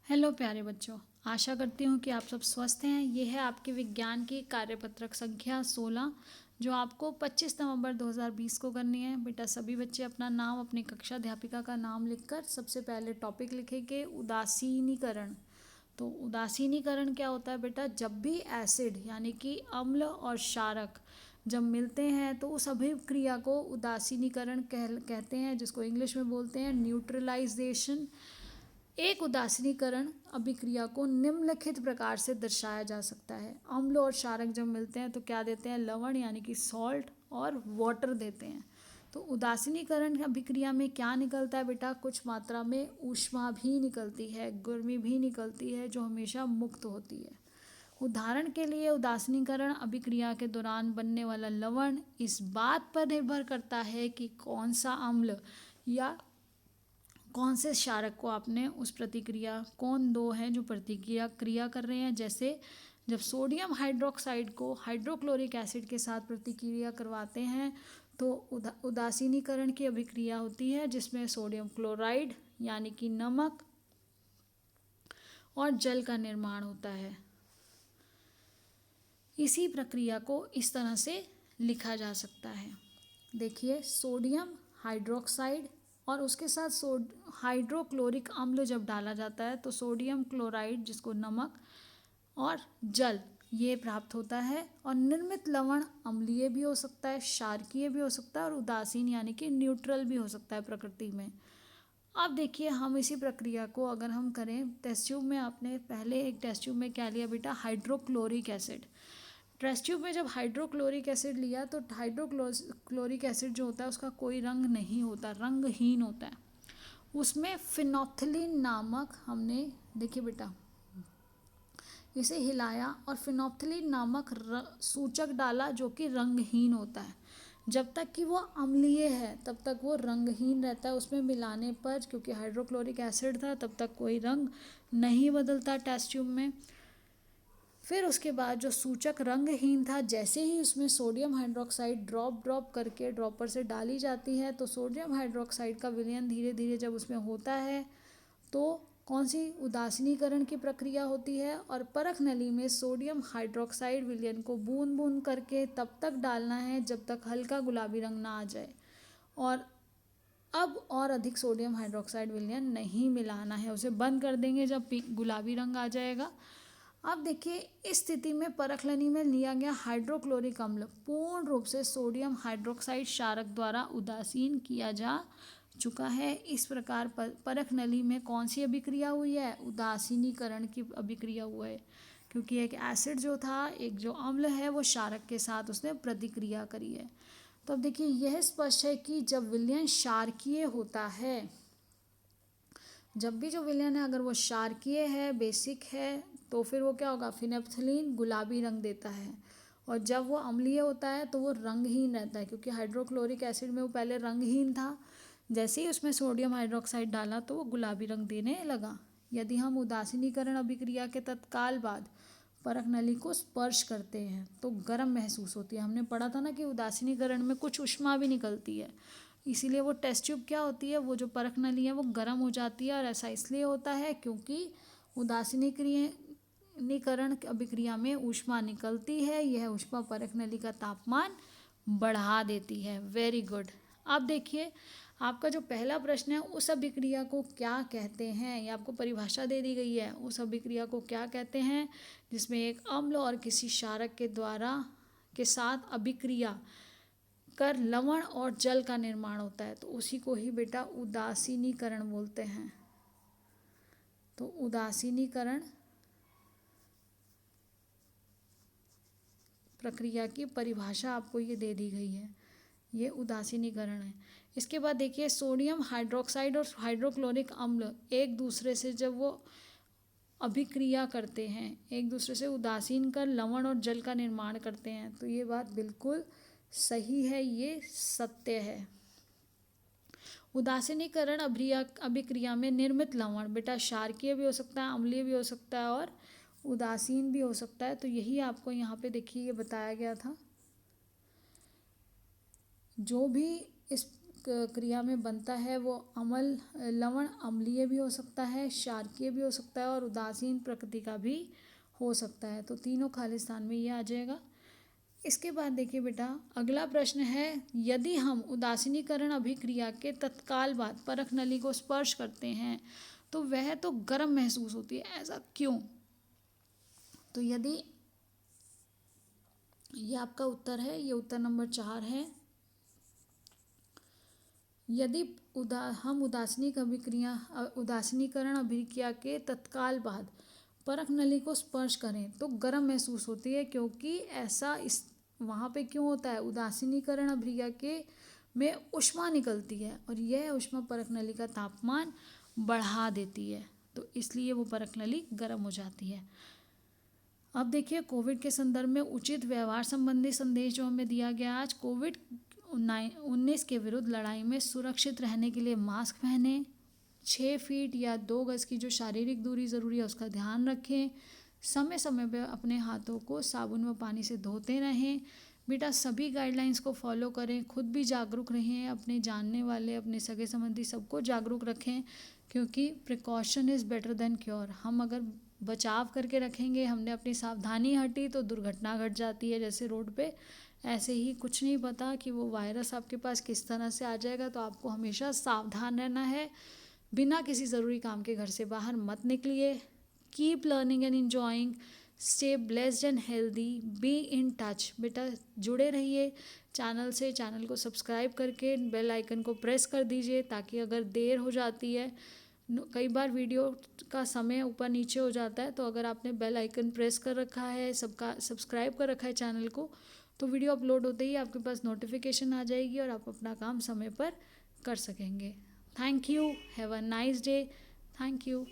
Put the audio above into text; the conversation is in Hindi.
हेलो प्यारे बच्चों। आशा करती हूँ कि आप सब स्वस्थ हैं। ये है आपके विज्ञान की कार्यपत्रक संख्या 16 जो आपको 25 नवंबर 2020 को करनी है। बेटा सभी बच्चे अपना नाम, अपनी कक्षा अध्यापिका का नाम लिखकर सबसे पहले टॉपिक लिखेंगे उदासीनीकरण। तो उदासीनीकरण क्या होता है बेटा? जब भी एसिड यानी कि अम्ल और क्षारक जब मिलते हैं तो उस अभिक्रिया को उदासीनीकरण कहते हैं, जिसको इंग्लिश में बोलते हैं न्यूट्रलाइजेशन। एक उदासीनीकरण अभिक्रिया को निम्नलिखित प्रकार से दर्शाया जा सकता है। अम्ल और क्षारक जब मिलते हैं तो क्या देते हैं? लवण यानी कि सॉल्ट और वाटर देते हैं। तो उदासीनीकरण अभिक्रिया में क्या निकलता है बेटा? कुछ मात्रा में ऊष्मा भी निकलती है, गर्मी भी निकलती है, जो हमेशा मुक्त होती है। उदाहरण के लिए उदासीनीकरण अभिक्रिया के दौरान बनने वाला लवण इस बात पर निर्भर करता है कि कौन सा अम्ल या कौन से क्षारक को आपने उस प्रतिक्रिया, कौन दो हैं जो क्रिया कर रहे हैं। जैसे जब सोडियम हाइड्रोक्साइड को हाइड्रोक्लोरिक एसिड के साथ प्रतिक्रिया करवाते हैं तो उदासीनीकरण की अभिक्रिया होती है, जिसमें सोडियम क्लोराइड यानी कि नमक और जल का निर्माण होता है। इसी प्रक्रिया को इस तरह से लिखा जा सकता है। देखिए, सोडियम हाइड्रोक्साइड और उसके साथ हाइड्रोक्लोरिक अम्ल जब डाला जाता है तो सोडियम क्लोराइड, जिसको नमक, और जल ये प्राप्त होता है। और निर्मित लवण अम्लीय भी हो सकता है, क्षारकीय भी हो सकता है और उदासीन यानी कि न्यूट्रल भी हो सकता है प्रकृति में। अब देखिए, हम इसी प्रक्रिया को अगर हम करें टेस्ट ट्यूब में, आपने पहले एक टेस्ट ट्यूब में क्या लिया बेटा? Hydrochloric acid. टेस्ट ट्यूब में जब हाइड्रोक्लोरिक एसिड लिया तो हाइड्रोक्लोरिक एसिड जो होता है उसका कोई रंग नहीं होता, रंगहीन होता है। उसमें फिनोप्थलीन नामक, हमने देखिए बेटा इसे हिलाया और फिनोप्थलीन नामक सूचक डाला जो कि रंगहीन होता है। जब तक कि वो अम्लीय है तब तक वो रंगहीन रहता है। उसमें मिलाने पर, क्योंकि हाइड्रोक्लोरिक एसिड था, तब तक कोई रंग नहीं बदलता टेस्ट ट्यूब में। फिर उसके बाद जो सूचक रंगहीन था, जैसे ही उसमें सोडियम हाइड्रोक्साइड ड्रॉप करके ड्रॉपर से डाली जाती है तो सोडियम हाइड्रोक्साइड का विलयन धीरे धीरे जब उसमें होता है तो कौन सी उदासीनीकरण की प्रक्रिया होती है? और परख नली में सोडियम हाइड्रोक्साइड विलयन को बूंद बूंद करके तब तक डालना है जब तक हल्का गुलाबी रंग ना आ जाए, और अब और अधिक सोडियम हाइड्रोक्साइड विलयन नहीं मिलाना है। उसे बंद कर देंगे जब गुलाबी रंग आ जाएगा। अब देखिए, इस स्थिति में परखलनी में लिया गया हाइड्रोक्लोरिक अम्ल पूर्ण रूप से सोडियम हाइड्रोक्साइड क्षारक द्वारा उदासीन किया जा चुका है। इस प्रकार परख नली में कौन सी अभिक्रिया हुई है? उदासीनीकरण की अभिक्रिया हुआ है, क्योंकि एक एसिड जो था, एक जो अम्ल है, वो क्षारक के साथ उसने प्रतिक्रिया करी है। तो अब देखिए, यह स्पष्ट है कि जब विलयन क्षारकीय होता है, जब भी जो विलयन है अगर वो क्षारकीय है, बेसिक है, तो फिर वो क्या होगा? फिनेप्थलीन गुलाबी रंग देता है। और जब वो अम्लीय होता है तो वो रंगहीन रहता है, क्योंकि हाइड्रोक्लोरिक एसिड में वो पहले रंगहीन था। जैसे ही उसमें सोडियम हाइड्रोक्साइड डाला तो वो गुलाबी रंग देने लगा। यदि हम उदासीनीकरण अभिक्रिया के तत्काल बाद परख नली को स्पर्श करते हैं तो गर्म महसूस होती है। हमने पढ़ा था ना कि उदासीनीकरण में कुछ ऊष्मा भी निकलती है, इसीलिए वो टेस्ट ट्यूब क्या होती है, वो जो परख नली है वो गर्म हो जाती है। और ऐसा इसलिए होता है क्योंकि उदासीनीकरण अभिक्रिया में ऊष्मा निकलती है। यह ऊष्मा परख नली का तापमान बढ़ा देती है। Very good. अब देखिए, आपका जो पहला प्रश्न है, उस अभिक्रिया को क्या कहते हैं? ये आपको परिभाषा दे दी गई है। उस अभिक्रिया को क्या कहते हैं जिसमें एक अम्ल और किसी क्षारक के साथ अभिक्रिया कर लवण और जल का निर्माण होता है? तो उसी को ही बेटा उदासीनीकरण बोलते हैं। तो उदासीनीकरण प्रक्रिया की परिभाषा आपको ये दे दी गई है। ये उदासीनीकरण है। इसके बाद देखिए, सोडियम हाइड्रोक्साइड और हाइड्रोक्लोरिक अम्ल एक दूसरे से जब वो अभिक्रिया करते हैं, एक दूसरे से उदासीन कर लवण और जल का निर्माण करते हैं, तो ये बात बिल्कुल सही है, ये सत्य है। उदासीनीकरण अभिक्रिया में निर्मित लवण बेटा क्षारकीय भी हो सकता है, अम्लीय भी हो सकता है और उदासीन भी हो सकता है। तो यही आपको यहाँ पे देखिए ये बताया गया था। जो भी इस क्रिया में बनता है वो अम्ल लवण अम्लीय भी हो सकता है, क्षारकीय भी हो सकता है और उदासीन प्रकृति का भी हो सकता है। तो तीनों खालिस्तान में ये आ जाएगा। इसके बाद देखिए बेटा, अगला प्रश्न है, यदि हम उदासीनीकरण अभिक्रिया के तत्काल बाद परख नली को स्पर्श करते हैं तो वह तो गर्म महसूस होती है, ऐसा क्यों? तो यदि ये आपका उत्तर है, ये उत्तर नंबर 4 है। यदि हम उदासीनीकरण अभिक्रिया के तत्काल बाद परख नली को स्पर्श करें तो गर्म महसूस होती है, क्योंकि ऐसा इस वहाँ पे क्यों होता है, उदासीनीकरण अभिक्रिया के में ऊष्मा निकलती है और यह ऊष्मा परख नली का तापमान बढ़ा देती है, तो इसलिए वो परख नली गर्म हो जाती है। अब देखिए, कोविड के संदर्भ में उचित व्यवहार संबंधी संदेश जो हमें दिया गया आज, कोविड-19 के विरुद्ध लड़ाई में सुरक्षित रहने के लिए मास्क पहनें, 6 फीट या 2 गज की जो शारीरिक दूरी ज़रूरी है उसका ध्यान रखें, समय समय पर अपने हाथों को साबुन व पानी से धोते रहें। बेटा सभी गाइडलाइंस को फॉलो करें, खुद भी जागरूक रहें, अपने जानने वाले अपने सगे संबंधी सबको जागरूक रखें, क्योंकि precaution is better than cure. हम अगर बचाव करके रखेंगे, हमने अपनी सावधानी हटी तो दुर्घटना घट जाती है, जैसे रोड पे, ऐसे ही कुछ नहीं पता कि वो वायरस आपके पास किस तरह से आ जाएगा, तो आपको हमेशा सावधान रहना है। बिना किसी ज़रूरी काम के घर से बाहर मत निकलिए। Keep learning and enjoying, stay blessed and healthy, be in touch. बेटा जुड़े रहिए चैनल से, चैनल को सब्सक्राइब करके बेल आइकन को प्रेस कर दीजिए, ताकि अगर देर हो जाती है, कई बार वीडियो का समय ऊपर नीचे हो जाता है, तो अगर आपने बेल आइकन प्रेस कर रखा है, सबका सब्सक्राइब कर रखा है चैनल को, तो वीडियो अपलोड होते ही आपके पास नोटिफिकेशन आ जाएगी और आप अपना काम समय पर कर सकेंगे। Thank you, have a nice day, thank you.